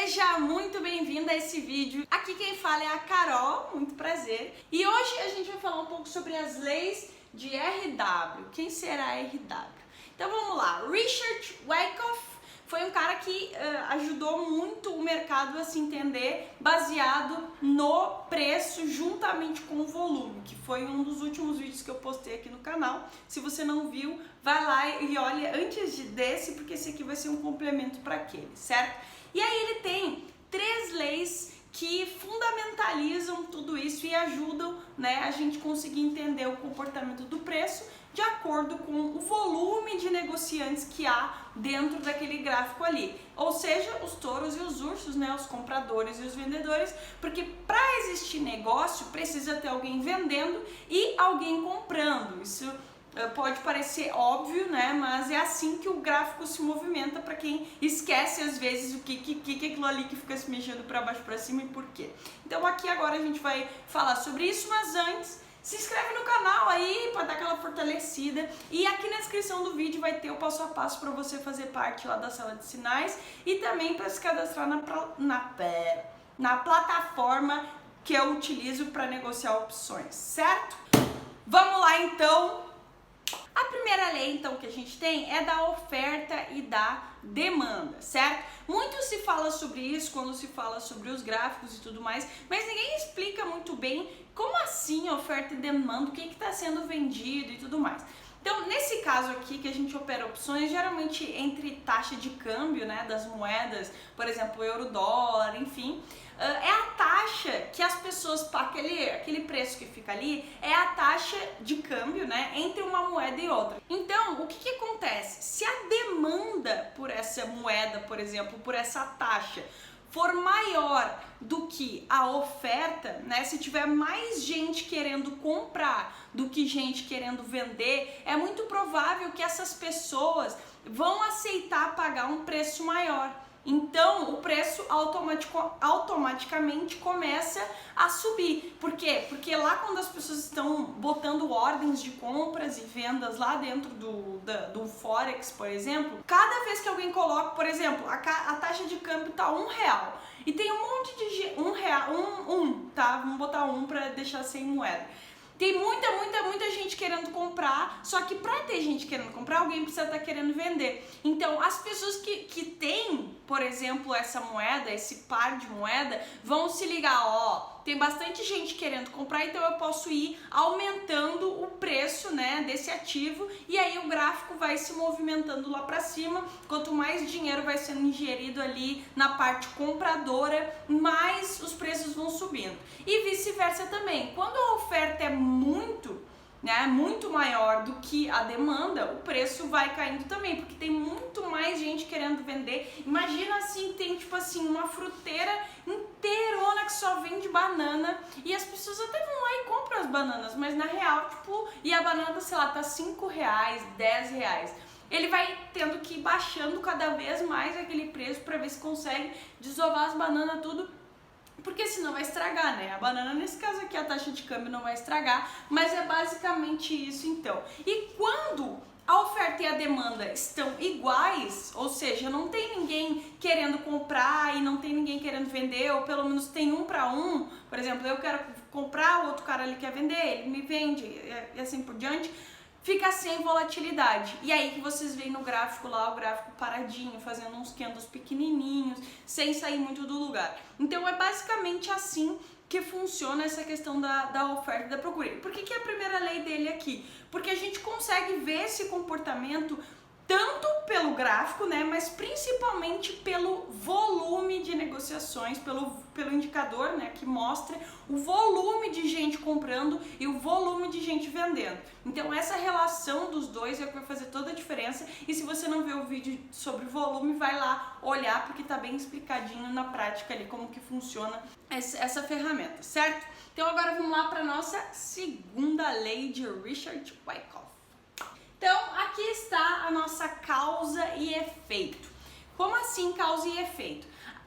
Seja muito bem-vinda a esse vídeo. Aqui quem fala é a Carol, muito prazer. E hoje a gente vai falar um pouco sobre as leis de RW. Quem será RW? Então vamos lá. Richard Wyckoff foi um cara que ajudou muito o mercado a se entender baseado no preço juntamente com o volume, que foi um dos últimos vídeos que eu postei aqui no canal. Se você não viu, vai lá e olha antes desse, porque esse aqui vai ser um complemento para aquele, certo? E aí ele tem 3 leis que fundamentalizam tudo isso e ajudam, né, a gente conseguir entender o comportamento do preço de acordo com o volume de negociantes que há dentro daquele gráfico ali. Ou seja, os touros e os ursos, né, os compradores e os vendedores, porque para existir negócio precisa ter alguém vendendo e alguém comprando. Isso pode parecer óbvio, né? Mas é assim que o gráfico se movimenta para quem esquece às vezes o que é aquilo ali que fica se mexendo para baixo para cima e por quê. Então aqui agora a gente vai falar sobre isso, mas antes se inscreve no canal aí para dar aquela fortalecida e aqui na descrição do vídeo vai ter o passo a passo para você fazer parte lá da sala de sinais e também para se cadastrar na plataforma que eu utilizo para negociar opções, certo? Vamos lá então. A primeira lei, então, que a gente tem é da oferta e da demanda, certo? Muito se fala sobre isso quando se fala sobre os gráficos e tudo mais, mas ninguém explica muito bem como assim oferta e demanda, o que está sendo vendido e tudo mais. Então, nesse caso aqui que a gente opera opções, geralmente entre taxa de câmbio, né, das moedas, por exemplo, euro-dólar, enfim, é a taxa que as pessoas, aquele preço que fica ali, é a taxa de câmbio, né, entre uma moeda e outra. Então, o que acontece? Se a demanda por essa moeda, por exemplo, por essa taxa, for maior do que a oferta, né? Se tiver mais gente querendo comprar do que gente querendo vender, é muito provável que essas pessoas vão aceitar pagar um preço maior. Então, o preço automaticamente começa a subir. Por quê? Porque lá quando as pessoas estão botando ordens de compras e vendas lá dentro do Forex, por exemplo, cada vez que alguém coloca, por exemplo, a taxa de câmbio tá R$1 e tem um monte de gente, tá? Vamos botar para deixar sem moeda. Tem muita gente querendo comprar, só que para ter gente querendo comprar, alguém precisa estar querendo vender. Então, as pessoas que têm, por exemplo, essa moeda, esse par de moeda, vão se ligar, ó, tem bastante gente querendo comprar, então eu posso ir aumentando o preço, né, desse ativo e aí o gráfico vai se movimentando lá para cima. Quanto mais dinheiro vai sendo ingerido ali na parte compradora, mais os preços vão subindo. E vice-versa também. Quando a oferta é muito maior do que a demanda, o preço vai caindo também, porque tem muito mais gente querendo vender. Imagina assim, tem tipo assim, uma fruteira inteirona que só vende banana e as pessoas até vão lá e compram as bananas, mas na real, tipo, e a banana, sei lá, tá R$5, R$10. Ele vai tendo que ir baixando cada vez mais aquele preço para ver se consegue desovar as bananas tudo, porque senão vai estragar, né? A banana, nesse caso aqui, a taxa de câmbio não vai estragar, mas é basicamente isso então. E quando a oferta e a demanda estão iguais, ou seja, não tem ninguém querendo comprar e não tem ninguém querendo vender, ou pelo menos tem um para um, por exemplo, eu quero comprar, o outro cara ali quer vender, ele me vende e assim por diante, fica sem volatilidade. E aí que vocês veem no gráfico lá, o gráfico paradinho, fazendo uns candles pequenininhos, sem sair muito do lugar. Então é basicamente assim que funciona essa questão da oferta e da procura. Por que é a primeira lei dele aqui? Porque a gente consegue ver esse comportamento tanto pelo gráfico, né, mas principalmente pelo volume de negociações, pelo indicador, né, que mostra o volume de gente comprando e o volume de gente vendendo. Então essa relação dos dois é o que vai fazer toda a diferença, e se você não viu o vídeo sobre volume, vai lá olhar, porque tá bem explicadinho na prática ali como que funciona essa ferramenta, certo? Então agora vamos lá para nossa segunda lei de Richard Wyckoff. Então, aqui está a nossa causa e efeito. Como assim causa e efeito?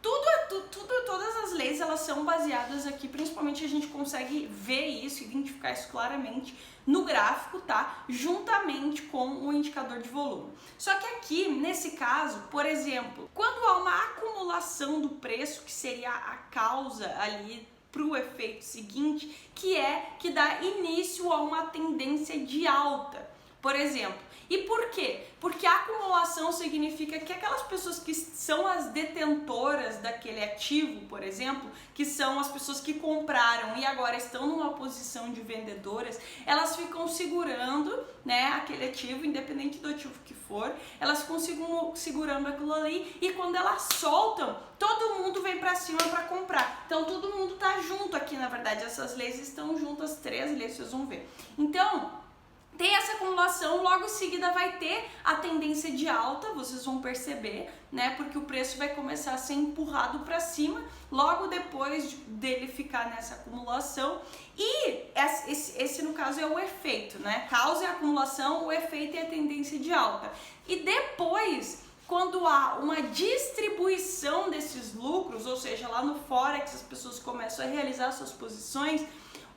Todas as leis, elas são baseadas aqui, principalmente a gente consegue ver isso, identificar isso claramente no gráfico, tá? Juntamente com o indicador de volume. Só que aqui, nesse caso, por exemplo, quando há uma acumulação elevação do preço, que seria a causa ali para o efeito seguinte, que dá início a uma tendência de alta, por exemplo. E por quê? Porque a acumulação significa que aquelas pessoas que são as detentoras daquele ativo, por exemplo, que são as pessoas que compraram e agora estão numa posição de vendedoras, elas ficam segurando, né, aquele ativo, independente do ativo que for, elas ficam segurando aquilo ali, e quando elas soltam, todo mundo vem para cima para comprar. Então todo mundo tá junto aqui, na verdade, essas leis estão juntas, 3 leis, vocês vão ver. Então, tem essa acumulação, logo em seguida vai ter a tendência de alta, vocês vão perceber, né? Porque o preço vai começar a ser empurrado para cima, logo depois dele ficar nessa acumulação. E esse no caso é o efeito, né? Causa é a acumulação, o efeito é a tendência de alta. E depois, quando há uma distribuição desses lucros, ou seja, lá no Forex as pessoas começam a realizar suas posições,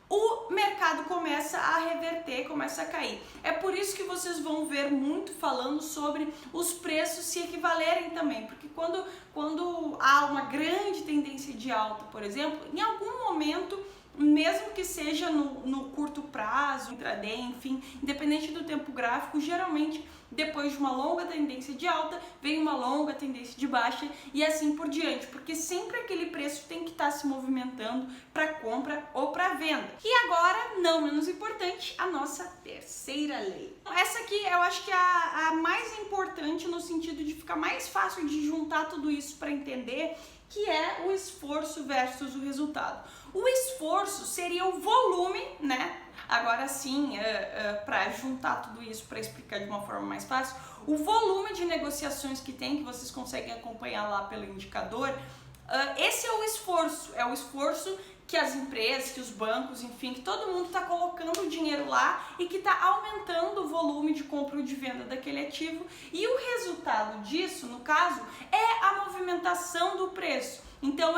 o mercado começa a reverter, começa a cair. É por isso que vocês vão ver muito falando sobre os preços se equivalerem também, porque quando há uma grande tendência de alta, por exemplo, em algum momento, mesmo que seja no curto prazo, intraday, enfim, independente do tempo gráfico, geralmente depois de uma longa tendência de alta, vem uma longa tendência de baixa e assim por diante, porque sempre aquele preço tem que estar se movimentando para compra ou para venda. E agora, não menos importante, a nossa terceira lei. Essa aqui eu acho que é a mais importante no sentido de ficar mais fácil de juntar tudo isso para entender, que é o esforço versus o resultado. O esforço seria o volume, né? Agora sim, para juntar tudo isso, para explicar de uma forma mais fácil, o volume de negociações que tem, que vocês conseguem acompanhar lá pelo indicador, esse é o esforço que as empresas, que os bancos, enfim, que todo mundo está colocando o dinheiro lá e que está aumentando o volume de compra ou de venda daquele ativo. E o resultado disso, no caso, é a movimentação do preço. Então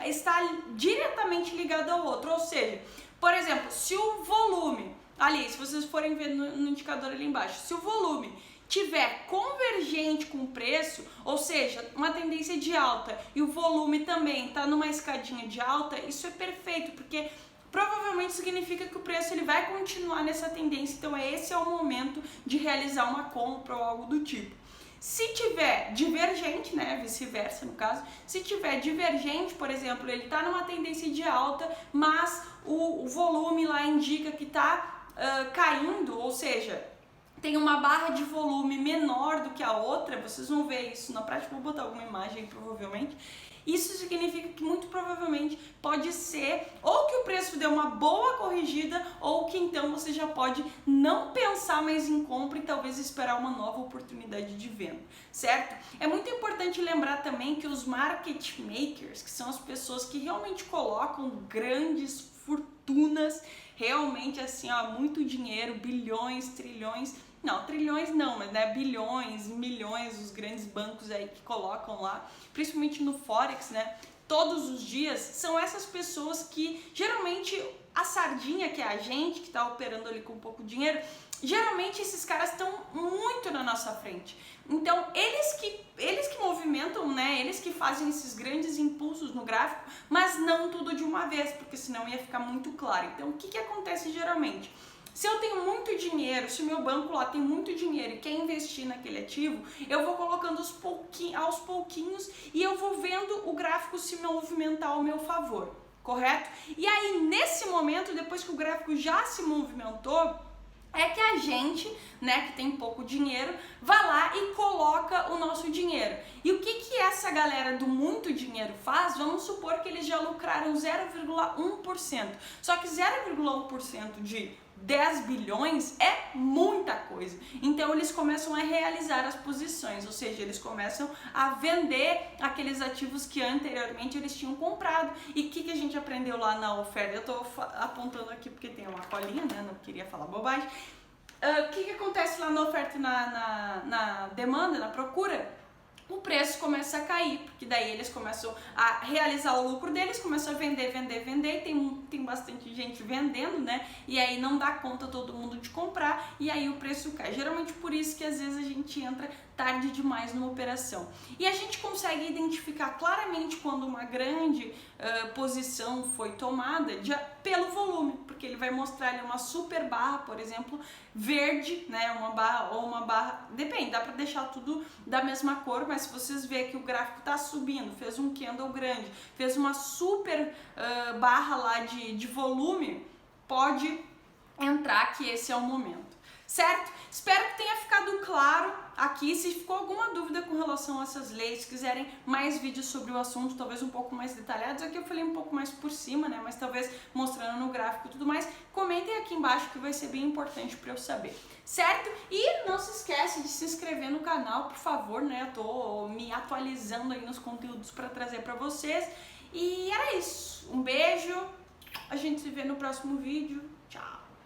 está diretamente ligado ao outro, ou seja, por exemplo, se o volume, ali, se vocês forem ver no indicador ali embaixo, se o volume tiver convergente com o preço, ou seja, uma tendência de alta e o volume também está numa escadinha de alta, isso é perfeito, porque provavelmente significa que o preço ele vai continuar nessa tendência, então esse é o momento de realizar uma compra ou algo do tipo. Se tiver divergente, né, vice-versa no caso, se tiver divergente, por exemplo, ele está numa tendência de alta, mas o volume lá indica que está caindo, ou seja, tem uma barra de volume menor do que a outra, vocês vão ver isso na prática, vou botar alguma imagem aí, provavelmente. Isso significa que muito provavelmente pode ser ou que o preço deu uma boa corrigida ou que então você já pode não pensar mais em compra e talvez esperar uma nova oportunidade de venda, certo? É muito importante lembrar também que os market makers, que são as pessoas que realmente colocam grandes fortunas, realmente assim, ó, muito dinheiro, bilhões, trilhões, não, trilhões não, mas né, bilhões, milhões, os grandes bancos aí que colocam lá, principalmente no Forex, né, todos os dias, são essas pessoas que, geralmente, a sardinha, que é a gente, que está operando ali com pouco dinheiro, geralmente esses caras estão muito na nossa frente. Então, eles que movimentam, né, eles que fazem esses grandes impulsos no gráfico, mas não tudo de uma vez, porque senão ia ficar muito claro. Então, o que acontece geralmente? Se eu tenho muito dinheiro, se o meu banco lá tem muito dinheiro e quer investir naquele ativo, eu vou colocando aos pouquinhos e eu vou vendo o gráfico se movimentar ao meu favor, correto? E aí, nesse momento, depois que o gráfico já se movimentou, é que a gente, né, que tem pouco dinheiro, vai lá e coloca o nosso dinheiro. E o que essa galera do muito dinheiro faz? Vamos supor que eles já lucraram 0,1%. Só que 0,1% de 10 bilhões é muita coisa. Então eles começam a realizar as posições, ou seja, eles começam a vender aqueles ativos que anteriormente eles tinham comprado. E o que a gente aprendeu lá na oferta? Eu estou apontando aqui porque tem uma colinha, né? Não queria falar bobagem. O que acontece lá na oferta e na demanda, na procura? O preço começa a cair, porque daí eles começam a realizar o lucro deles, começam a vender, e tem bastante gente vendendo, né? E aí não dá conta todo mundo de comprar, e aí o preço cai. Geralmente por isso que às vezes a gente entra tarde demais numa operação. E a gente consegue identificar claramente quando uma grande posição foi tomada pelo volume, porque ele vai mostrar ali uma super barra, por exemplo, verde, né, uma barra ou uma barra, depende, dá para deixar tudo da mesma cor, mas se vocês verem que o gráfico está subindo, fez um candle grande, fez uma super barra lá de volume, pode entrar que esse é o momento. Certo? Espero que tenha ficado claro aqui. Se ficou alguma dúvida com relação a essas leis, se quiserem mais vídeos sobre o assunto, talvez um pouco mais detalhados, aqui eu falei um pouco mais por cima, né? Mas talvez mostrando no gráfico e tudo mais, comentem aqui embaixo que vai ser bem importante para eu saber. Certo? E não se esquece de se inscrever no canal, por favor, né? Eu tô me atualizando aí nos conteúdos para trazer para vocês. E era isso. Um beijo. A gente se vê no próximo vídeo.